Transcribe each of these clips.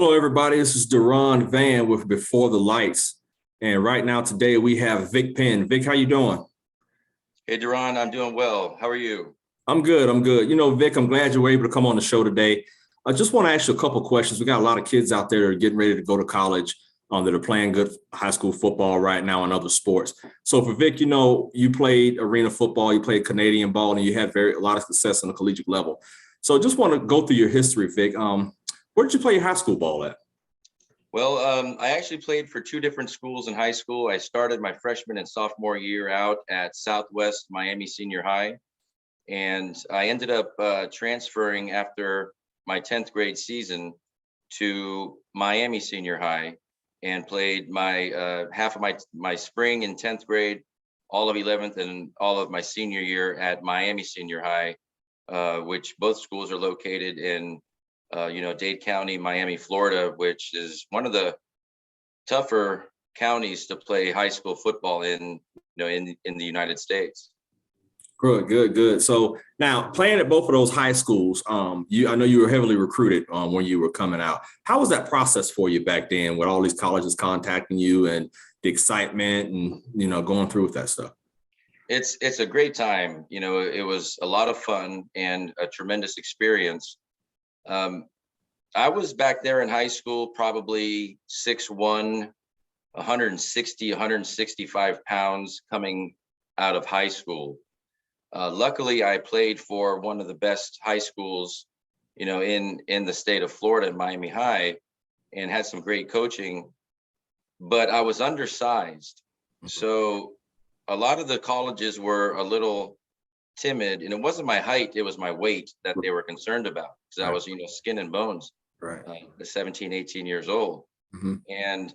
Hello, everybody. This is Duran Vann with Before the Lights, and right now today we have Vic Penn. Vic, how you doing? Hey, Duran, I'm doing well. How are you? I'm good. I'm good. Vic, I'm glad you were able to come on the show today. I just want to ask you a couple of questions. We got a lot of kids out there that are getting ready to go to college, that are playing good high school football right now and other sports. So for Vic, you played arena football, you played Canadian ball, and you had a lot of success on the collegiate level. So just want to go through your history, Vic. Where did you play your high school ball at? Well, I actually played for two different schools in high school. I started my freshman and sophomore year out at Southwest Miami Senior High, and I ended up transferring after my 10th grade season to Miami Senior High and played my half of my spring in 10th grade, all of 11th, and all of my senior year at Miami Senior High, which both schools are located in Dade County, Miami, Florida, which is one of the tougher counties to play high school football in the United States. Good, good, good. So now playing at both of those high schools, I know you were heavily recruited when you were coming out. How was that process for you back then with all these colleges contacting you and the excitement and going through with that stuff? It's a great time. It was a lot of fun and a tremendous experience. Um, I was back there in high school, probably 6'1", 160, 165 pounds coming out of high school. Luckily, I played for one of the best high schools, in the state of Florida, Miami High, and had some great coaching, but I was undersized. So a lot of the colleges were a little timid, and it wasn't my height, it was my weight that they were concerned about, because I Right, was, skin and bones, right. 17, 18 years old. Hmm. And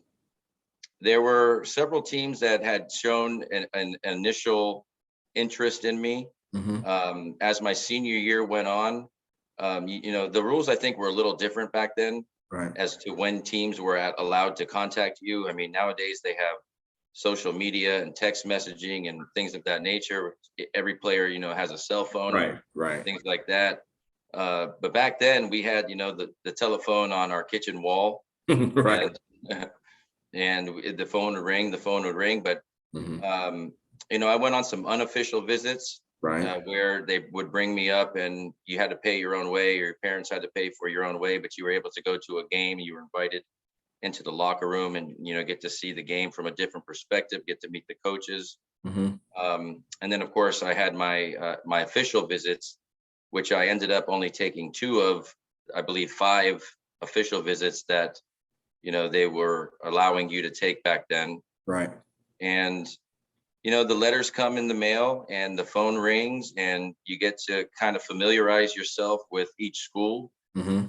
there were several teams that had shown an initial interest in me. Hmm. As my senior year went on, the rules I think were a little different back then Right. as to when teams were allowed to contact you. I mean, nowadays they have social media and text messaging and things of that nature. Every player, has a cell phone and Right. Right. things like that. But back then we had, the telephone on our kitchen wall, Right. and and the phone would ring. But Hmm. um, I went on some unofficial visits Right. where they would bring me up, and you had to pay your own way, or your parents had to pay for your own way, but you were able to go to a game. You were invited into the locker room and get to see the game from a different perspective, get to meet the coaches. Hmm. And then of course I had my official visits, which I ended up only taking two of, I believe, five official visits that they were allowing you to take back then. Right. And the letters come in the mail and the phone rings, and you get to kind of familiarize yourself with each school. Hmm.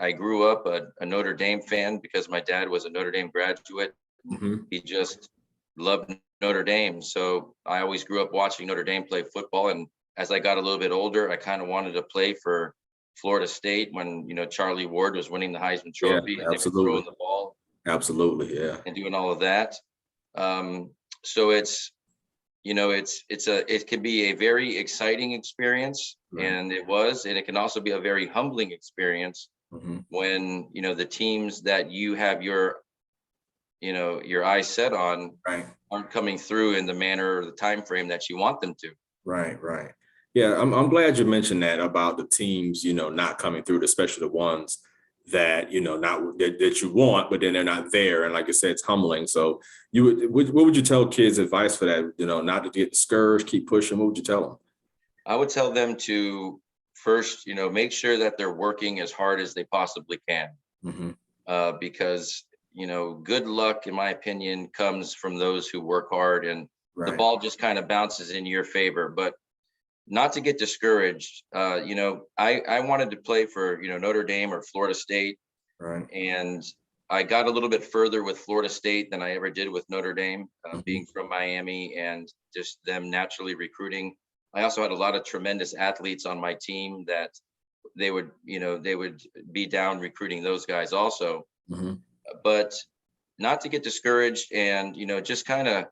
I grew up a Notre Dame fan because my dad was a Notre Dame graduate. Hmm. He just loved Notre Dame. So I always grew up watching Notre Dame play football. And as I got a little bit older, I kind of wanted to play for Florida State when, Charlie Ward was winning the Heisman Yeah, Trophy and they were absolutely. throwing the ball Absolutely. Yeah. and doing all of that. So it can be a very exciting experience, Right. and it can also be a very humbling experience Hmm. when the teams that you have your eyes set on Right. aren't coming through in the manner or the time frame that you want them to. Right, right. Yeah, I'm glad you mentioned that about the teams, not coming through, especially the ones that, not that you want, but then they're not there. And like I said, it's humbling. So what would you tell kids advice for that? Not to get discouraged, keep pushing. What would you tell them? I would tell them to first, make sure that they're working as hard as they possibly can, Hmm. because good luck, in my opinion, comes from those who work hard, and the Right. ball just kind of bounces in your favor. But not to get discouraged. I wanted to play for Notre Dame or Florida State, Right. and I got a little bit further with Florida State than I ever did with Notre Dame, Hmm. being from Miami and just them naturally recruiting. I also had a lot of tremendous athletes on my team that they would be down recruiting those guys also. Hmm. But not to get discouraged, and just kind of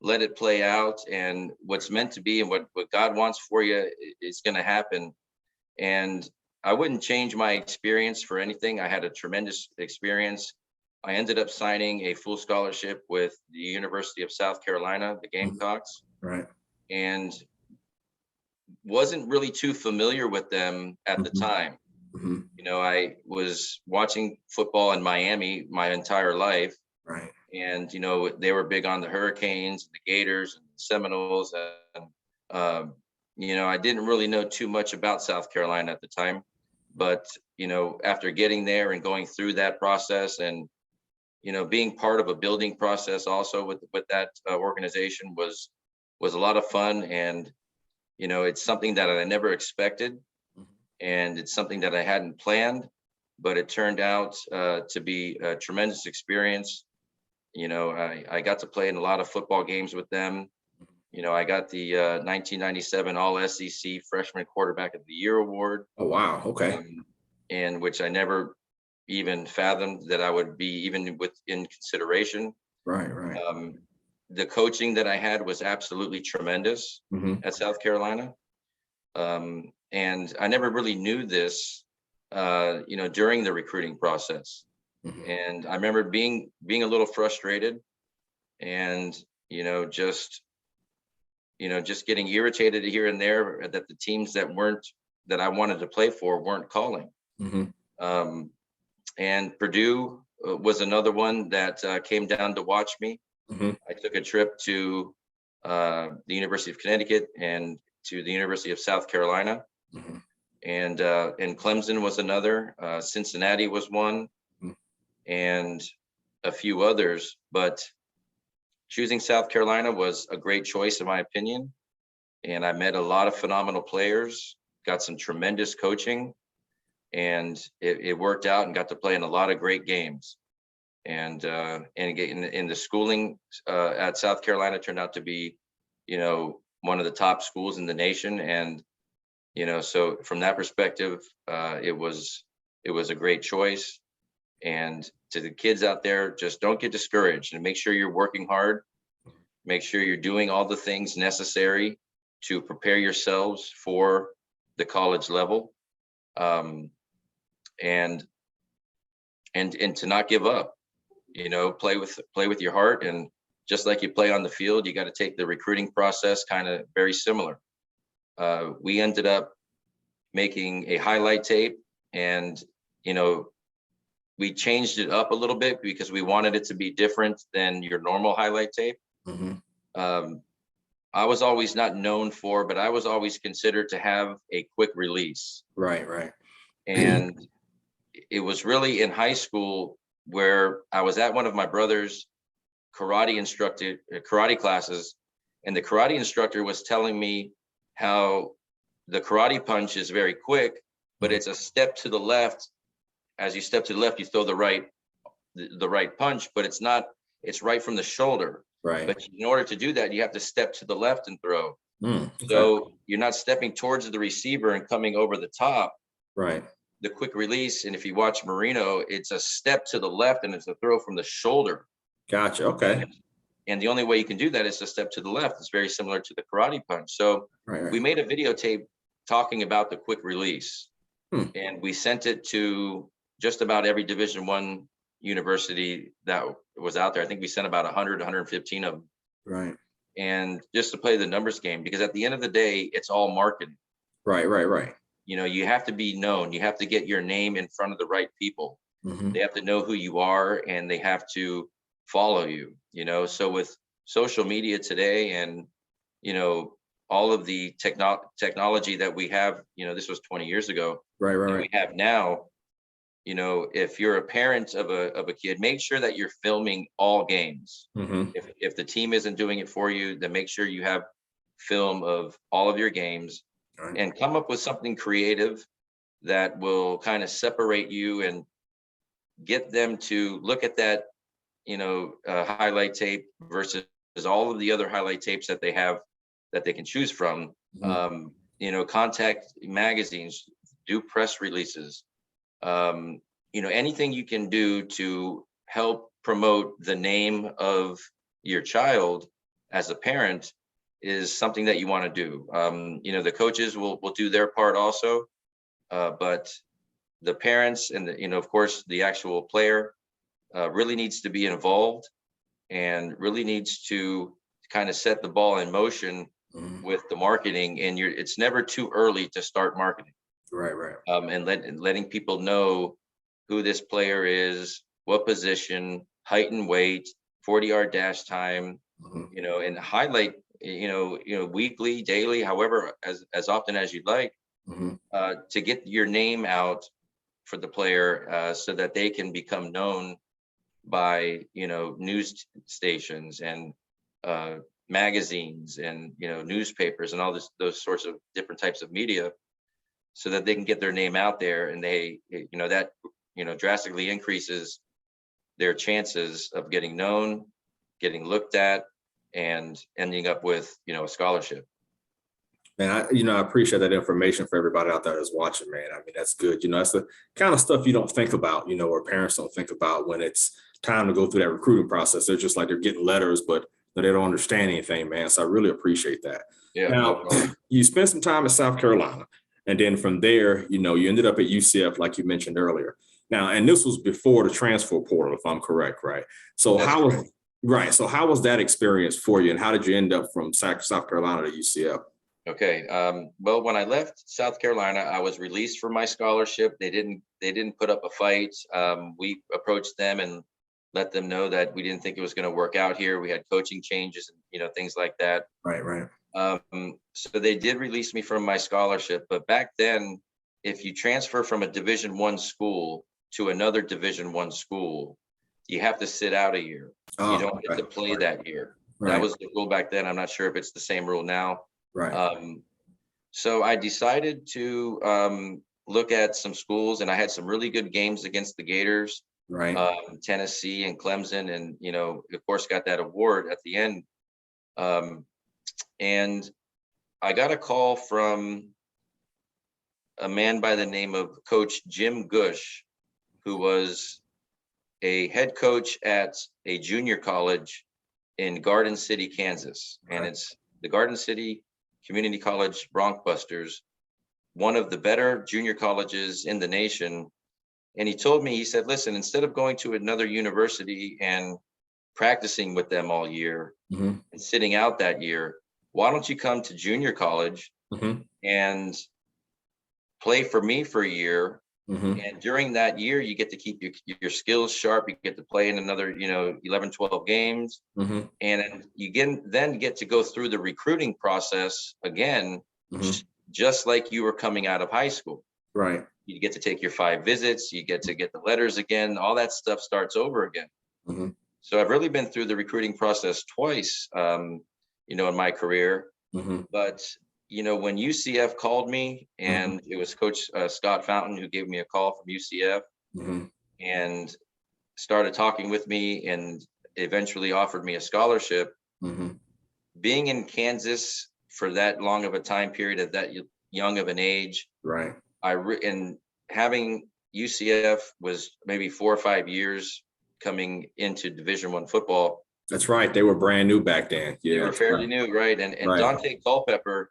let it play out, and what's meant to be and what God wants for you is going to happen. And I wouldn't change my experience for anything. I had a tremendous experience. I ended up signing a full scholarship with the University of South Carolina, the Gamecocks, Right. and wasn't really too familiar with them at the time. You know, I was watching football in Miami my entire life, Right. and you know they were big on the Hurricanes, the Gators, and the Seminoles, and you know I didn't really know too much about South Carolina at the time, but you know after getting there and going through that process, and you know being part of a building process also with that organization was a lot of fun, and you know it's something that I never expected, and it's something that I hadn't planned, but it turned out to be a tremendous experience. You know, I got to play in a lot of football games with them. You know, I got the 1997 All SEC Freshman Quarterback of the Year award, Oh, wow. Okay. and which I never even fathomed that I would be even within consideration. Right. Right. The coaching that I had was absolutely tremendous at South Carolina. And I never really knew this, you know, during the recruiting process. And I remember being a little frustrated, and just getting irritated here and there that the teams that I wanted to play for weren't calling. Um, and Purdue was another one that came down to watch me. I took a trip to the University of Connecticut and to the University of South Carolina. And Clemson was another, Cincinnati was one, and a few others. But choosing South Carolina was a great choice, in my opinion. And I met a lot of phenomenal players, got some tremendous coaching, and it worked out, and got to play in a lot of great games. And again, in the schooling at South Carolina turned out to be, one of the top schools in the nation. And so from that perspective, it was a great choice. And to the kids out there, just don't get discouraged, and make sure you're working hard. Make sure you're doing all the things necessary to prepare yourselves for the college level, and to not give up. Play with your heart, and just like you play on the field, you got to take the recruiting process kind of very similar. We ended up making a highlight tape, and we changed it up a little bit because we wanted it to be different than your normal highlight tape. I was always not known for, but I was always considered to have a quick release. Right. And it was really in high school where I was at one of my brother's karate classes, and the karate instructor was telling me how the karate punch is very quick, but it's a step to the left. As you step to the left, you throw the right punch, but it's right from the shoulder. Right. But in order to do that, you have to step to the left and throw. Okay. So you're not stepping towards the receiver and coming over the top. Right. The quick release, and if you watch Marino, it's a step to the left, and it's a throw from the shoulder. Gotcha. Okay. And the only way you can do that is to step to the left. It's very similar to the karate punch. So we made a videotape talking about the quick release, and we sent it to just about every Division I university that was out there. I think we sent about 100, 115 of them. Right. And just to play the numbers game, because at the end of the day, it's all marketing. Right. You have to be known. You have to get your name in front of the right people. They have to know who you are, and they have to follow you. So with social media today, and all of the technology that we have, this was 20 years ago. Right. We have now. If you're a parent of a kid, make sure that you're filming all games. If the team isn't doing it for you, then make sure you have film of all of your games, and come up with something creative that will kind of separate you and get them to look at that, highlight tape versus all of the other highlight tapes that they have that they can choose from. Contact magazines, do press releases. Anything you can do to help promote the name of your child as a parent is something that you want to do. The coaches will do their part also, but the parents and of course, the actual player really needs to be involved and really needs to kind of set the ball in motion with the marketing. And it's never too early to start marketing. Right, right. And letting people know who this player is, what position, height and weight, 40-yard dash time, and highlight, weekly, daily, however, as often as you'd like, to get your name out for the player, so that they can become known by, news stations and magazines and, newspapers and all those sorts of different types of media, so that they can get their name out there, and they, that, drastically increases their chances of getting known, getting looked at, and ending up with, a scholarship. And I appreciate that information for everybody out there that's watching, man. I mean, that's good. That's the kind of stuff you don't think about, or parents don't think about when it's time to go through that recruiting process. They're just like, they're getting letters, but they don't understand anything, man. So I really appreciate that. Yeah. Now, you spent some time in South Carolina, and then from there, you ended up at UCF, like you mentioned earlier. Now, and this was before the transfer portal, if I'm correct, right? So So how was that experience for you, and how did you end up from South Carolina to UCF? Okay. Well, when I left South Carolina, I was released from my scholarship. They didn't put up a fight. We approached them and let them know that we didn't think it was going to work out here. We had coaching changes and, things like that. Right, right. So they did release me from my scholarship. But back then, if you transfer from a Division I school to another Division I school, you have to sit out a year. You don't get to play that year. Right. That was the rule back then. I'm not sure if it's the same rule now. Right. So I decided to look at some schools, and I had some really good games against the Gators, right? Tennessee and Clemson, and of course, got that award at the end. And I got a call from a man by the name of Coach Jim Gush, who was a head coach at a junior college in Garden City, Kansas, and it's the Garden City Community College Bronc-Busters, one of the better junior colleges in the nation. And he said, listen, instead of going to another university and practicing with them all year and sitting out that year, why don't you come to junior college and play for me for a year? And during that year, you get to keep your skills sharp. You get to play in another, 11, 12 games. And you get to go through the recruiting process again, just like you were coming out of high school. Right. You get to take your 5 visits. You get to get the letters again. All that stuff starts over again. So I've really been through the recruiting process twice, in my career. But when UCF called me, and it was Coach Scott Fountain who gave me a call from UCF and started talking with me and eventually offered me a scholarship. Being in Kansas for that long of a time period at that young of an age, right? And having UCF was maybe 4 or 5 years coming into Division I football. That's right. They were brand new back then. Yeah, they were fairly new, right? And Dante Culpepper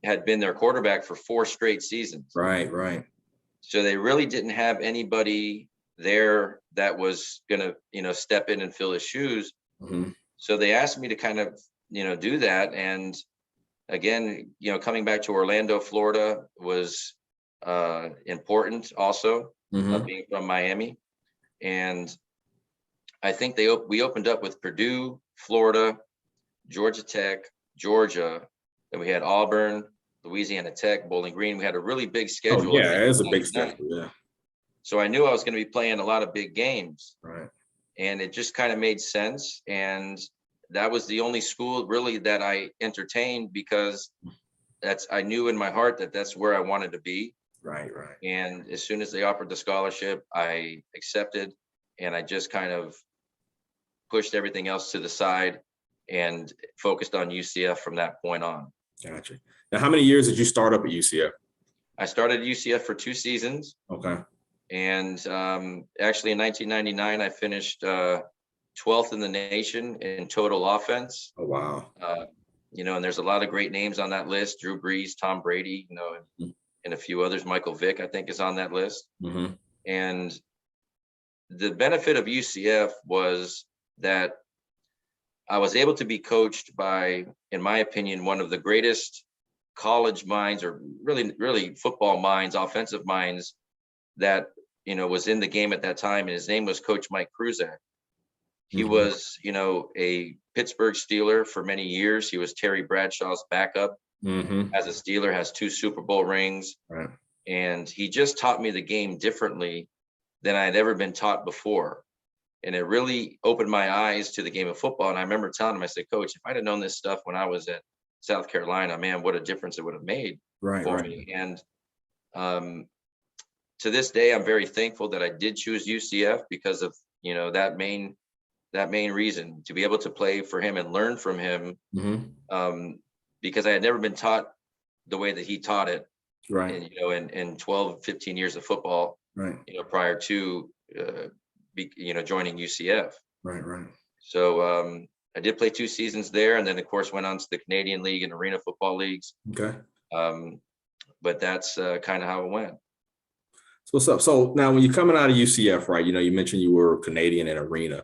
had been their quarterback for 4 straight seasons. Right. So they really didn't have anybody there that was going to, step in and fill his shoes. So they asked me to kind of, do that. And again, coming back to Orlando, Florida was important also, being from Miami. And I think we opened up with Purdue, Florida, Georgia Tech, Georgia. Then we had Auburn, Louisiana Tech, Bowling Green. We had a really big schedule. Oh, yeah, it is a big schedule. Yeah. So I knew I was going to be playing a lot of big games. Right. And it just kind of made sense. And that was the only school really that I entertained, because I knew in my heart that that's where I wanted to be. Right. And as soon as they offered the scholarship, I accepted, and I just kind of pushed everything else to the side and focused on UCF from that point on. Gotcha. Now, how many years did you start up at UCF? I started at UCF for 2 seasons. Okay. And actually in 1999, I finished 12th in the nation in total offense. Oh, wow. And there's a lot of great names on that list: Drew Brees, Tom Brady, and a few others. Michael Vick, I think, is on that list. Mm-hmm. And the benefit of UCF was that I was able to be coached by, in my opinion, one of the greatest college minds, or really football minds, offensive minds that, was in the game at that time. And his name was Coach Mike Kruzak. He Mm-hmm. was, a Pittsburgh Steeler for many years. He was Terry Bradshaw's backup. Mm-hmm. As a Steeler, has 2 Super Bowl rings. Right. And he just taught me the game differently than I had ever been taught before. And it really opened my eyes to the game of football. And I remember telling him, I said, Coach, if I'd have known this stuff when I was at South Carolina, man, what a difference it would have made for me. And to this day, I'm very thankful that I did choose UCF because of, that main reason, to be able to play for him and learn from him. Mm-hmm. Because I had never been taught the way that he taught it. Right. And, in 12, 15 years of football, right. Prior to, joining UCF. Right. So I did play 2 seasons there, and then of course went on to the Canadian League and Arena Football Leagues. Okay. But that's kind of how it went. So what's up? So now when you're coming out of UCF, right, you mentioned you were Canadian and Arena.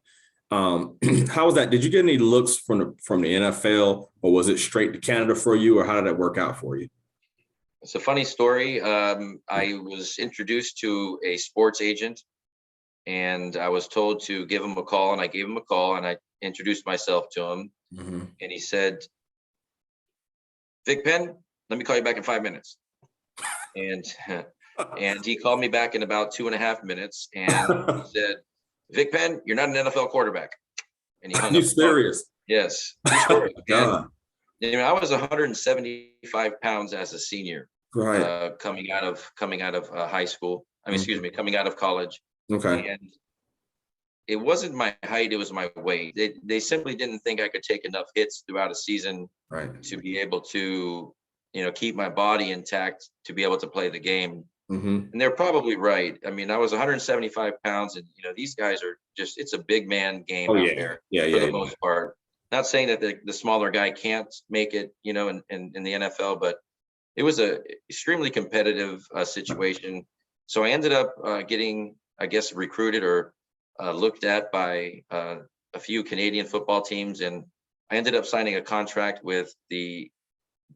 How was that? Did you get any looks from the NFL, or was it straight to Canada for you, or how did that work out for you? It's a funny story. I was introduced to a sports agent, and I was told to give him a call, and I gave him a call, and I introduced myself to him. Mm-hmm. And he said, Vic Penn, let me call you back in 5 minutes. And he called me back in about 2.5 minutes, and he said, Vic Penn, you're not an NFL quarterback. And he hung up. You serious? Yes. God. And, I was 175 pounds as a senior, right? Coming out of high school. Coming out of college. Okay. And it wasn't my height; it was my weight. They simply didn't think I could take enough hits throughout a season, right, to be able to, keep my body intact to be able to play the game. Mm-hmm. And they're probably right. I mean, I was 175 pounds, and these guys are just—it's a big man game out there for the most part. Not saying that the smaller guy can't make it, in the NFL, but it was a extremely competitive situation. So I ended up getting, I guess, recruited or looked at by a few Canadian football teams, and I ended up signing a contract with the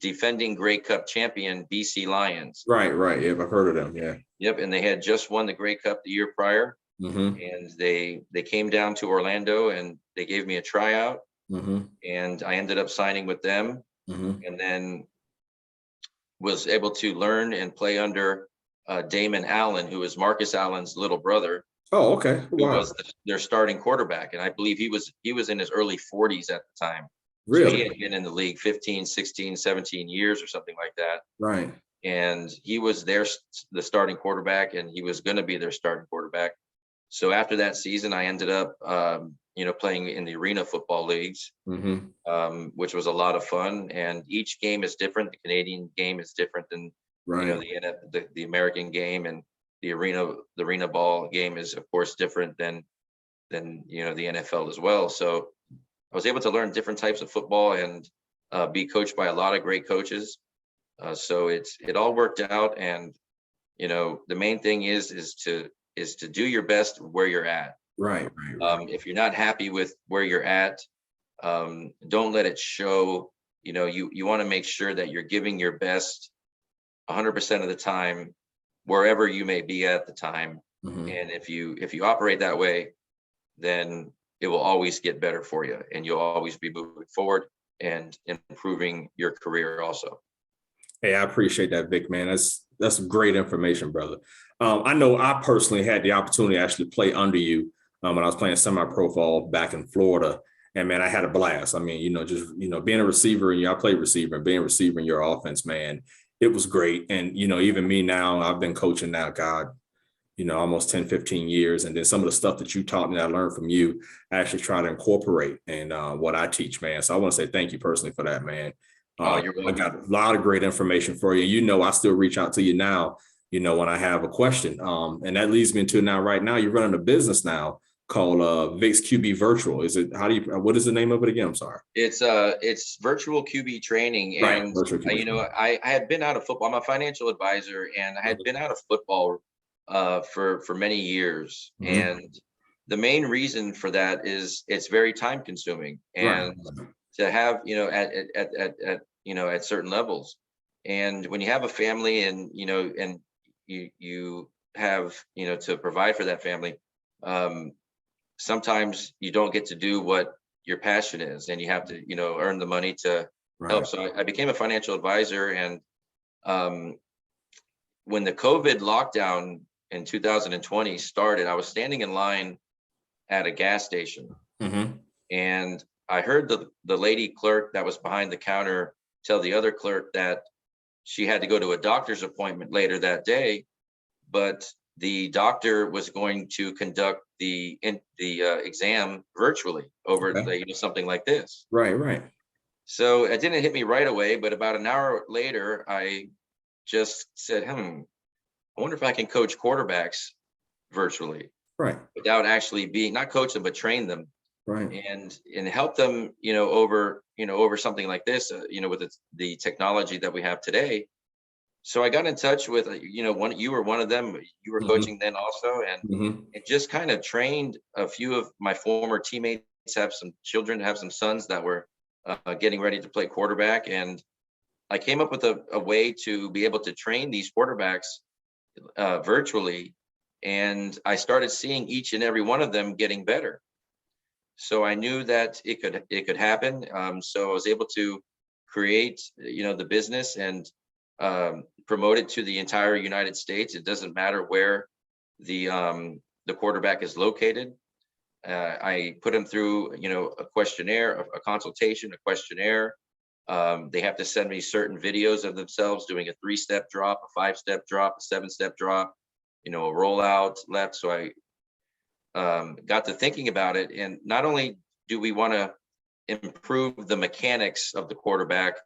defending Grey Cup champion BC Lions. Right. Yep, I've heard of them. Yeah. Yep, and they had just won the Grey Cup the year prior, mm-hmm. and they came down to Orlando and they gave me a tryout, mm-hmm. and I ended up signing with them, mm-hmm. and then was able to learn and play under Damon Allen, who is Marcus Allen's little brother. Oh, okay. Wow. Who was their starting quarterback, and I believe he was in his early 40s at the time. Really? So he had been in the league 15, 16, 17 years or something like that. Right. And he was the starting quarterback, and he was going to be their starting quarterback. So after that season, I ended up, playing in the Arena Football Leagues, mm-hmm. Which was a lot of fun. And each game is different. The Canadian game is different than, the American game, and the arena ball game is, of course, different than the NFL as well. So I was able to learn different types of football and be coached by a lot of great coaches. So it all worked out. And, the main thing is to do your best where you're at. Right. If you're not happy with where you're at, don't let it show. You want to make sure that you're giving your best 100% of the time, wherever you may be at the time. Mm-hmm. And if you operate that way, then it will always get better for you, and you'll always be moving forward and improving your career also. Hey, I appreciate that, Vic, man. That's great information, brother. I know I personally had the opportunity to actually play under you when I was playing semi-pro ball back in Florida. And man, I had a blast. I mean, being a receiver, and I played receiver, and being a receiver in your offense, man, it was great. And, even me now, I've been coaching now, God, almost 10, 15 years. And then some of the stuff that you taught me that I learned from you, I actually try to incorporate in what I teach, man. So I want to say thank you personally for that, man. You're welcome. I got a lot of great information for you. I still reach out to you now, when I have a question. And that leads me into now, right now, you're running a business now called Vic's QB Virtual. Is it, what is the name of it again? I'm sorry. It's virtual QB training. Right. And Virtual QB I had been out of football. I'm a financial advisor, and I had been out of football for many years. And the main reason for that is it's very time consuming, and to have, at certain levels. And when you have a family, and you have, to provide for that family, sometimes you don't get to do what your passion is, and you have to, earn the money to help. So I became a financial advisor. And when the COVID lockdown in 2020 started, I was standing in line at a gas station, and I heard the lady clerk that was behind the counter tell the other clerk that she had to go to a doctor's appointment later that day, but the doctor was going to conduct the exam virtually over something like this. Right. So it didn't hit me right away, but about an hour later, I just said, I wonder if I can coach quarterbacks virtually, right, without actually not coach them, but train them, right, and help them, over something like this, with the technology that we have today. So I got in touch with, you were one of them. You were coaching then also, and it just kind of trained a few of my former teammates. Have some sons that were getting ready to play quarterback, and I came up with a way to be able to train these quarterbacks virtually, and I started seeing each and every one of them getting better. So I knew that it could happen. So I was able to create, the business, and promote it to the entire United States. It doesn't matter where the quarterback is located. I put them through, a questionnaire, a consultation, a questionnaire. They have to send me certain videos of themselves doing a 3-step drop, a 5-step drop, a 7-step drop, a rollout left. So I got to thinking about it. And not only do we want to improve the mechanics of the quarterback,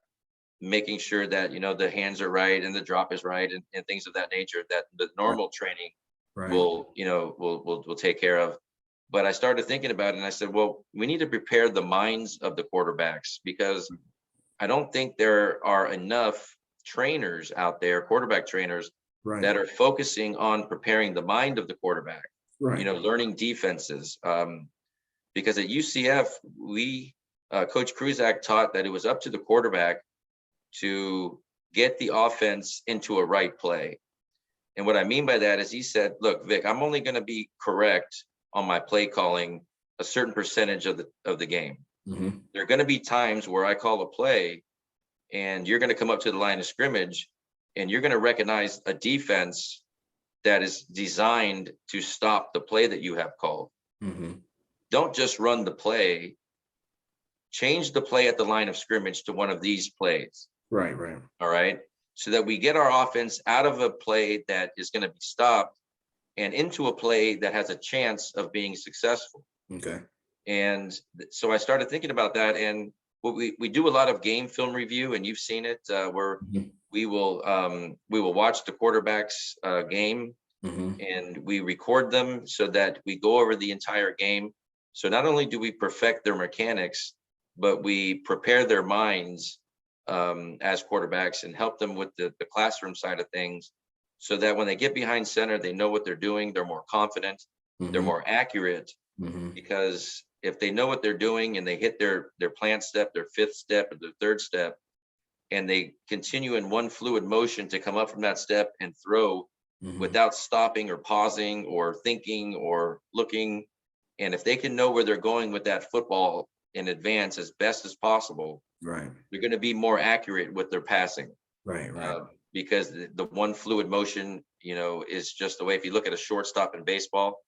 making sure that, the hands are right and the drop is right, and things of that nature that the normal training will take care of. But I started thinking about it, and I said, well, we need to prepare the minds of the quarterbacks, because I don't think there are enough trainers out there, quarterback trainers, that are focusing on preparing the mind of the quarterback, learning defenses. Because at UCF, Coach Kruzak taught that it was up to the quarterback to get the offense into a right play. And what I mean by that is, he said, look, Vic, I'm only going to be correct on my play calling a certain percentage of the game. There are going to be times where I call a play and you're going to come up to the line of scrimmage and you're going to recognize a defense that is designed to stop the play that you have called. Don't just run the play. Change the play at the line of scrimmage to one of these plays. Right. All right. So that we get our offense out of a play that is going to be stopped and into a play that has a chance of being successful. Okay. And so I started thinking about that. And what we do a lot of game film review, and you've seen it, where we will watch the quarterback's game, and we record them so that we go over the entire game. So not only do we perfect their mechanics, but we prepare their minds as quarterbacks and help them with the classroom side of things, so that when they get behind center, they know what they're doing. They're more confident. They're more accurate. Because if they know what they're doing and they hit their plant step, their 5th step, or their 3rd step, and they continue in one fluid motion to come up from that step and throw without stopping or pausing or thinking or looking, and if they can know where they're going with that football in advance as best as possible, they're going to be more accurate with their passing. Because the one fluid motion, is just the way. If you look at a shortstop in baseball,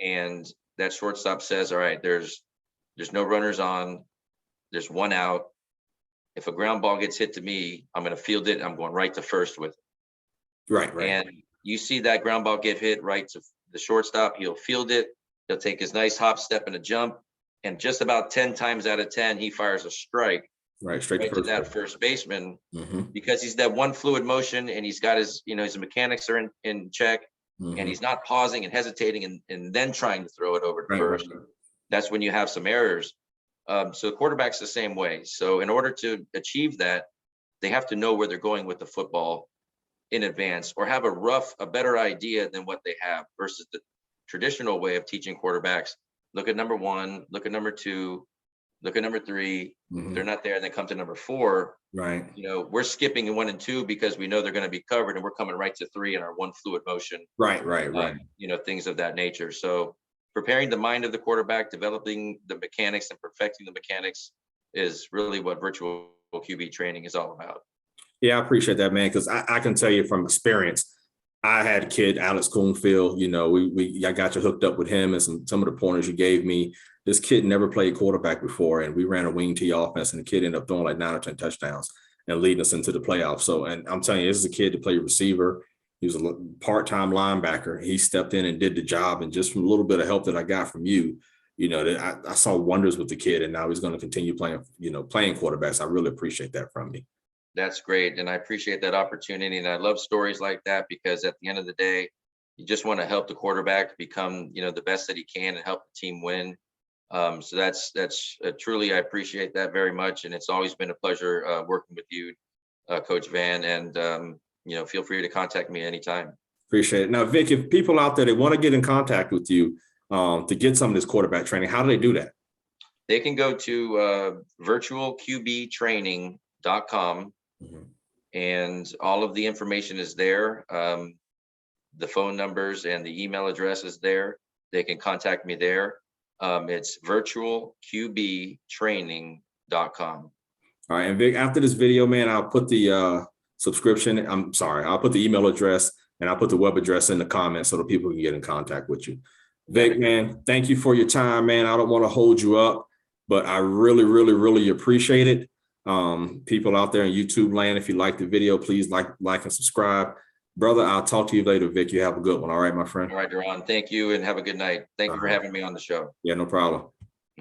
and that shortstop says, all right, there's no runners on, there's one out. If a ground ball gets hit to me, I'm going to field it. I'm going right to first with it. And you see that ground ball get hit right to the shortstop, he'll field it. He'll take his nice hop, step, and a jump. And just about 10 times out of 10, he fires a strike straight to that first baseman, because he's that one fluid motion, and he's got his, his mechanics are in check. and he's not pausing and hesitating and then trying to throw it over to first, right. that's when you have some errors. So the quarterback's the same way. So in order to achieve that, they have to know where they're going with the football in advance, or have a better idea than what they have, versus the traditional way of teaching quarterbacks. Look at number one, look at number two, look at number three. If they're not there, and then come to number four. Right. You know, we're skipping 1 and 2 because we know they're going to be covered, and we're coming right to 3 in our one fluid motion. Right. You know, things of that nature. So preparing the mind of the quarterback, developing the mechanics and perfecting the mechanics is really what virtual QB training is all about. Yeah, I appreciate that, man, because I can tell you from experience, I had a kid, Alex Coonfield, you know, I got you hooked up with him, and some of the pointers you gave me. This kid never played quarterback before, and we ran a wing T offense, and the kid ended up throwing like 9 or 10 touchdowns and leading us into the playoffs. So, and I'm telling you, this is a kid that played receiver. He was a part-time linebacker. He stepped in and did the job. And just from a little bit of help that I got from you, you know, I saw wonders with the kid, and now he's going to continue playing, you know, playing quarterbacks. I really appreciate that from you. That's great. And I appreciate that opportunity. And I love stories like that, because at the end of the day, you just want to help the quarterback become, you know, the best that he can and help the team win. So that's truly, I appreciate that very much. And it's always been a pleasure working with you, Coach Vann. And, you know, feel free to contact me anytime. Appreciate it. Now, Vic, if people out there, they want to get in contact with you to get some of this quarterback training, how do they do that? They can go to virtualqbtraining.com. And all of the information is there. The phone numbers and the email address is there. They can contact me there. It's virtualqbtraining.com. All right. And Vic, after this video, man, I'll put the I'll put the email address, and I'll put the web address in the comments so that people can get in contact with you. Vic, man, thank you for your time, man. I don't want to hold you up, but I really, really, really appreciate it. People out there in YouTube land, if you like the video, please like and subscribe. Brother, I'll talk to you later, Vic. You have a good one. All right, my friend. All right, Duran. Thank you, and have a good night. Thank you for having me on the show. Yeah, no problem.